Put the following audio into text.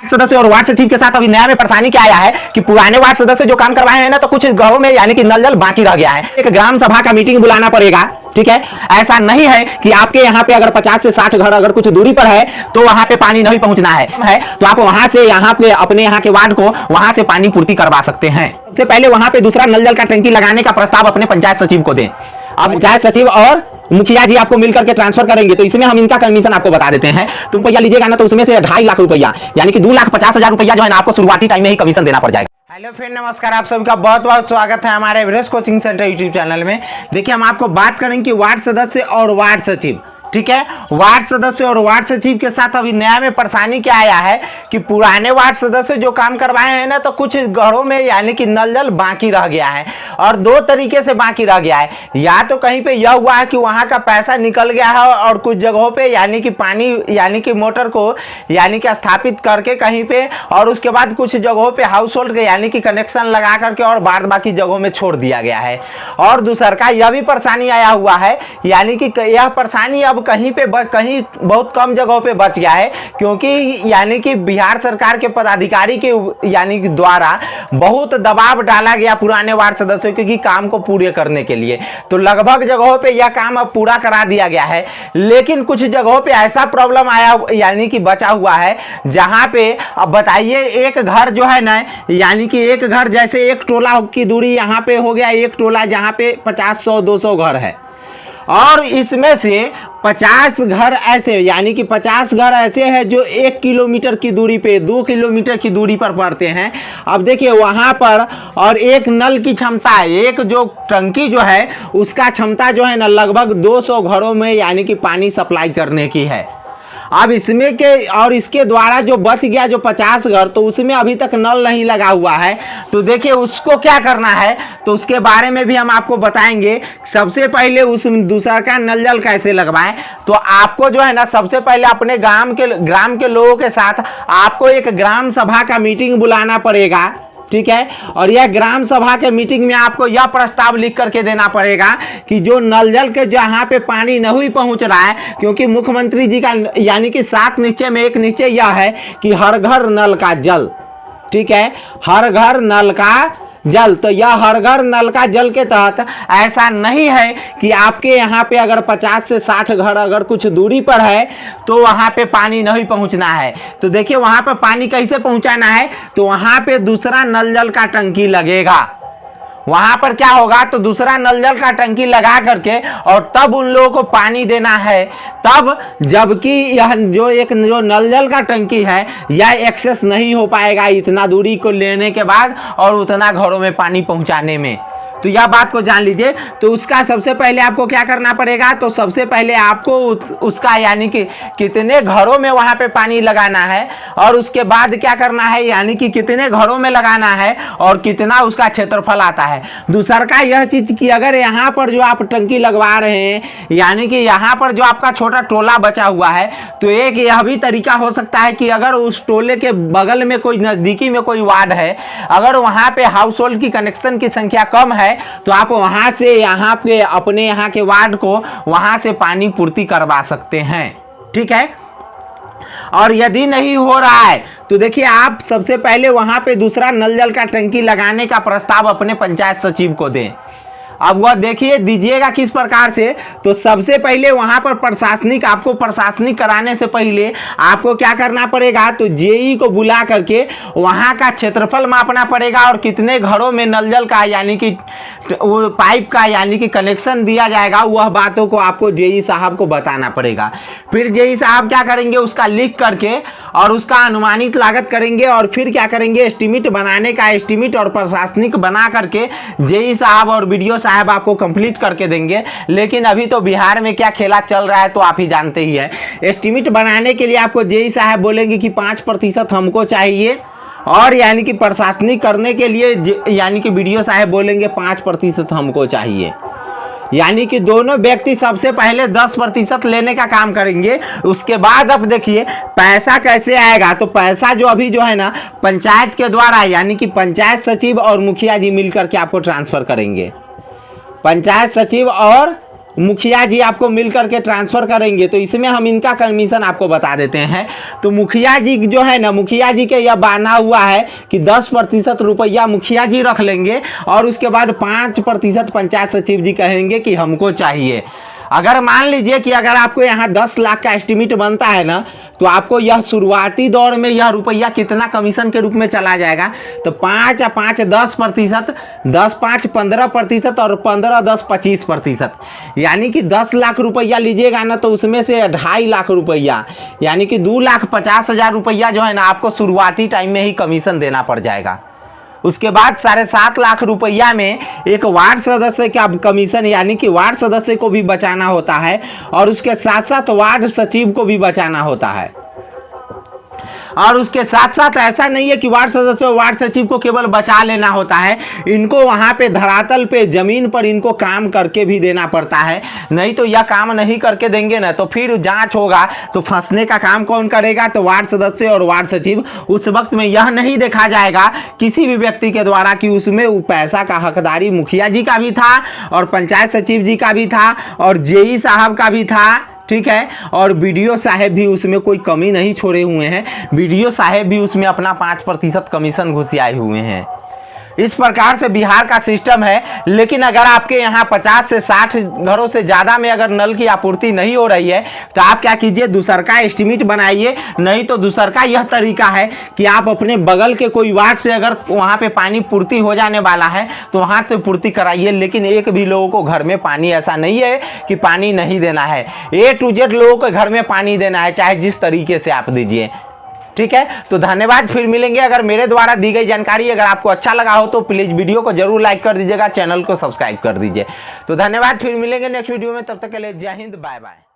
सदस्य और वार्ड सचिव के साथ अभी नया में परेशानी क्या आया है कि पुराने वार्ड सदस्य जो काम करवाए हैं ना, तो कुछ गांवों में यानी कि नल जल बाकी रह गया है। एक ग्राम सभा का मीटिंग बुलाना पड़ेगा, ठीक है। ऐसा नहीं है कि आपके यहाँ पे अगर 50 से 60 घर अगर कुछ दूरी पर है तो वहां पे पानी नहीं पहुंचना है तो आप वहां से यहाँ पे अपने यहाँ के वार्ड को वहां से पानी पूर्ति करवा सकते हैं। सबसे पहले वहां पे दूसरा नल जल का टंकी लगाने का प्रस्ताव अपने पंचायत सचिव को दें। अब पंचायत सचिव और मुखिया जी आपको मिलकर के ट्रांसफर करेंगे, तो इसमें हम इनका कमीशन आपको बता देते हैं। तुम रुपया लीजिएगा ना, तो उसमें से 2.5 लाख रुपया यानी कि 2,50,000 रुपया जो है ना, आपको शुरुआती टाइम में ही कमीशन देना पड़ जाएगा। हेलो फ्रेंड, नमस्कार, आप सभी का बहुत बहुत स्वागत है हमारे Everest coaching centre YouTube channel में। देखिए, हम आपको बात करेंगे कि वार्ड सदस्य और वार्ड सचिव, ठीक है। वार्ड सदस्य और वार्ड सचिव के साथ अभी नया में परेशानी क्या आया है कि पुराने वार्ड सदस्य जो काम करवाए हैं ना, तो कुछ घरों में यानी कि नल जल बाकी रह गया है और 2 तरीके से बाकी रह गया है। या तो कहीं पे यह हुआ है कि वहां का पैसा निकल गया है और कुछ जगहों पे यानी कि पानी यानी कि मोटर को यानी कि स्थापित करके कहीं पे, और उसके बाद कुछ जगहों पे हाउस होल्ड के यानी कि कनेक्शन लगा करके और बाद बाकी जगहों में छोड़ दिया गया है। और दूसरा का यह भी परेशानी आया हुआ है यानी कि यह परेशानी अब कहीं बहुत कम जगहों पे बच गया है, क्योंकि यानी कि बिहार सरकार के पदाधिकारी के यानी कि द्वारा बहुत दबाव डाला गया पुराने वार्ड सदस्यों के काम को पूरे करने के लिए। तो लगभग जगहों पे यह काम अब पूरा करा दिया गया है, लेकिन कुछ जगहों पे ऐसा प्रॉब्लम आया यानी कि बचा हुआ है जहां पे अब बताइए, एक घर जो है ना, यानी कि एक घर जैसे एक टोला की दूरी यहाँ पे हो गया, एक टोला जहाँ पे 50, 100, 200 घर है, और इसमें से 50 घर ऐसे यानी कि 50 घर ऐसे हैं जो 1 किलोमीटर की दूरी पे, 2 किलोमीटर की दूरी पर पड़ते हैं। अब देखिए वहां पर, और एक नल की क्षमता, एक जो टंकी जो है उसका क्षमता जो है ना, लगभग 200 घरों में यानी कि पानी सप्लाई करने की है। अब इसमें के और इसके द्वारा जो बच गया जो 50 घर, तो उसमें अभी तक नल नहीं लगा हुआ है। तो देखिए उसको क्या करना है, तो उसके बारे में भी हम आपको बताएंगे। सबसे पहले उस दूसरा का नल जल कैसे लगवाएं, तो आपको जो है ना, सबसे पहले अपने ग्राम के लोगों के साथ आपको एक ग्राम सभा का मीटिंग बुलाना पड़ेगा, ठीक है। और यह ग्राम सभा के मीटिंग में आपको यह प्रस्ताव लिख करके देना पड़ेगा कि जो नल जल के जहां पे पानी नहीं पहुंच रहा है, क्योंकि मुख्यमंत्री जी का यानी कि 7 निश्चय में एक निश्चय यह है कि हर घर नल का जल, ठीक है, हर घर नल का जल। तो यह हर घर नल का जल के तहत ऐसा नहीं है कि आपके यहाँ पे अगर 50 से 60 घर अगर कुछ दूरी पर है तो वहाँ पे पानी नहीं पहुँचना है। तो देखिए वहाँ पे पानी कैसे पहुँचाना है, तो वहाँ पे दूसरा नल जल का टंकी लगेगा। वहां पर क्या होगा, तो दूसरा नल जल का टंकी लगा करके और तब उन लोगों को पानी देना है। तब जबकि यह जो नल जल का टंकी है, यह एक्सेस नहीं हो पाएगा इतना दूरी को लेने के बाद और उतना घरों में पानी पहुंचाने में। तो यह बात को जान लीजिए। तो उसका सबसे पहले आपको क्या करना पड़ेगा, तो सबसे पहले आपको उसका यानी कि कितने घरों में वहां पे पानी लगाना है, और उसके बाद क्या करना है यानी कि कितने घरों में लगाना है और कितना उसका क्षेत्रफल आता है। दूसरा का यह चीज कि अगर यहाँ पर जो आप टंकी लगवा रहे हैं, यानी कि यहाँ पर जो आपका छोटा टोला बचा हुआ है, तो एक यह भी तरीका हो सकता है कि अगर उस टोले के बगल में कोई नजदीकी में कोई वार्ड है, अगर वहां पे हाउस होल्ड की कनेक्शन की संख्या कम है, तो आप वहां से यहाँ पे अपने यहाँ के वार्ड को वहां से पानी पूर्ति करवा सकते हैं, ठीक है। और यदि नहीं हो रहा है तो देखिए आप सबसे पहले वहां पे दूसरा नल जल का टंकी लगाने का प्रस्ताव अपने पंचायत सचिव को दें। अब वह देखिए दीजिएगा किस प्रकार से, तो सबसे पहले वहां पर प्रशासनिक कराने से पहले आपको क्या करना पड़ेगा, तो जेई को बुला करके वहां का क्षेत्रफल मापना पड़ेगा और कितने घरों में नल जल का यानी कि वो पाइप का यानी कि कनेक्शन दिया जाएगा, वह बातों को आपको जेई साहब को बताना पड़ेगा। फिर जेई साहब क्या करेंगे, उसका लिख करके और उसका अनुमानित लागत करेंगे, और फिर क्या करेंगे, एस्टीमेट बनाने का एस्टीमेट और प्रशासनिक बना करके जेई साहब और बीडीओ साहब आपको कंप्लीट करके देंगे। लेकिन अभी तो बिहार में क्या खेला चल रहा है तो आप ही जानते ही हैं। एस्टीमेट बनाने के लिए आपको जेई साहब बोलेंगे कि 5% हमको चाहिए, और यानी कि प्रशासनिक करने के लिए यानी कि बीडीओ साहब बोलेंगे 5% हमको चाहिए। यानी कि दोनों व्यक्ति सबसे पहले 10% लेने का काम करेंगे। उसके बाद अब देखिए पैसा कैसे आएगा, तो पैसा जो अभी जो है ना, पंचायत के द्वारा यानी कि पंचायत सचिव और मुखिया जी मिलकर के आपको ट्रांसफर करेंगे। पंचायत सचिव और मुखिया जी आपको मिल करके ट्रांसफ़र करेंगे, तो इसमें हम इनका कमीशन आपको बता देते हैं। तो मुखिया जी जो है ना, मुखिया जी के यह बना हुआ है कि 10% रुपया मुखिया जी रख लेंगे और उसके बाद 5% पंचायत सचिव जी कहेंगे कि हमको चाहिए। अगर मान लीजिए कि अगर आपको यहाँ 10 लाख का एस्टिमेट बनता है ना, तो आपको यह शुरुआती दौर में यह रुपया कितना कमीशन के रूप में चला जाएगा, तो 5 या 5 10%, 10 5 15% और 15 10 25%, यानी कि 10 लाख रुपया लीजिएगा ना, तो उसमें से 2.5 लाख रुपया यानी कि 2,50,000 रुपया जो है ना आपको शुरुआती टाइम में ही कमीशन देना पड़ जाएगा। उसके बाद 7.5 लाख रुपया में एक वार्ड सदस्य का कमीशन, यानी कि वार्ड सदस्य को भी बचाना होता है और उसके साथ साथ वार्ड सचिव को भी बचाना होता है। और उसके साथ साथ ऐसा नहीं है कि वार्ड सदस्य और वार्ड सचिव को केवल बचा लेना होता है, इनको वहाँ पे धरातल पे ज़मीन पर इनको काम करके भी देना पड़ता है। नहीं तो यह काम नहीं करके देंगे ना, तो फिर जांच होगा तो फंसने का काम कौन करेगा, तो वार्ड सदस्य और वार्ड सचिव। उस वक्त में यह नहीं देखा जाएगा किसी भी व्यक्ति के द्वारा कि उसमें पैसा का हकदारी मुखिया जी का भी था और पंचायत सचिव जी का भी था और जेई साहब का भी था, ठीक है, और बीडीओ साहब भी उसमें कोई कमी नहीं छोड़े हुए हैं। बीडीओ साहब भी उसमें अपना 5% कमीशन घुसियाए हुए हैं। इस प्रकार से बिहार का सिस्टम है। लेकिन अगर आपके यहाँ 50 से 60 घरों से ज़्यादा में अगर नल की आपूर्ति नहीं हो रही है, तो आप क्या कीजिए, दूसरका एस्टीमेट बनाइए। नहीं तो दूसरका यह तरीका है कि आप अपने बगल के कोई वार्ड से अगर वहाँ पे पानी पूर्ति हो जाने वाला है तो वहाँ से पूर्ति कराइए। लेकिन एक भी लोगों को घर में पानी ऐसा नहीं है कि पानी नहीं देना है, A to Z लोगों को घर में पानी देना है, चाहे जिस तरीके से आप दीजिए, ठीक है। तो धन्यवाद, फिर मिलेंगे। अगर मेरे द्वारा दी गई जानकारी अगर आपको अच्छा लगा हो तो प्लीज़ वीडियो को जरूर लाइक कर दीजिएगा, चैनल को सब्सक्राइब कर दीजिए। तो धन्यवाद, फिर मिलेंगे नेक्स्ट वीडियो में। तब तक के लिए जय हिंद, बाय बाय।